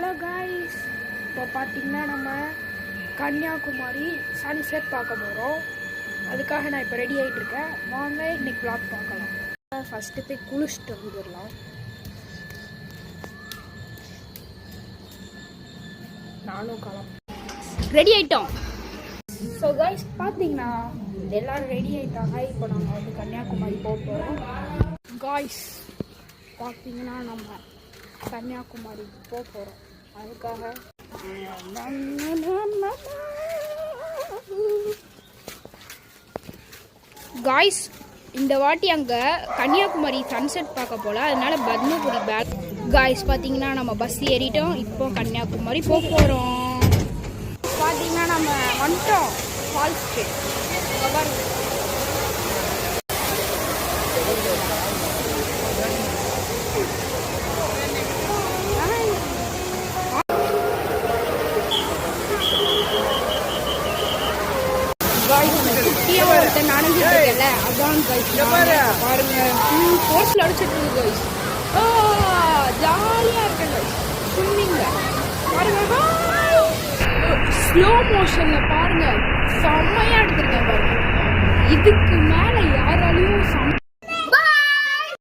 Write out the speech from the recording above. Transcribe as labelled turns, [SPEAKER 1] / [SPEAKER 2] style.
[SPEAKER 1] Hello guys, இப்போ பார்த்தீங்கன்னா நம்ம கன்னியாகுமரி சன்செட் பார்க்க போகிறோம். அதுக்காக நான் இப்போ ரெடி ஆகிட்டு இருக்கேன். வாங்க இன்னைக்கு வ்ளாக் பார்க்கலாம். ஃபஸ்ட்டு போய் குளிச்சுட்டு வந்துடலாம். நானும் ரெடி ஆகிட்டோம். ஸோ காய்ஸ் பார்த்தீங்கன்னா எல்லோரும் ரெடி ஆகிட்டாங்க. இப்போ நாங்கள் வந்து கன்னியாகுமரி போக போகிறோம். காய்ஸ் பார்த்தீங்கன்னா நம்ம கன்னியாகுமரி போக போகிறோம். அதுக்காக காய்ஸ் இந்த வாட்டி அங்கே கன்னியாகுமரி சன்செட் பார்க்க போல, அதனால பத்மபுரி பேக். காய்ஸ் பார்த்தீங்கன்னா நம்ம பஸ் ஏறிட்டோம். இப்போ கன்னியாகுமரி போக போகிறோம். பார்த்தீங்கன்னா நம்ம வந்துட்டோம் ஃபால்ஸ்க்கு. ஒருத்தர் நடந்துட்டு இருக்கல, அதான் பாருங்க போஸ்ட்ல அடிச்சிட்டு இருக்கு கைஸ். ஜாலியா இருக்கு கைஸ். ஸ்விம்மிங்ல பாருங்க, ஸ்லோ மோஷன்ல பாருங்க, செம்மையா எடுத்திருக்கேன் பாருங்க. இதுக்கு மேல யாராலையும்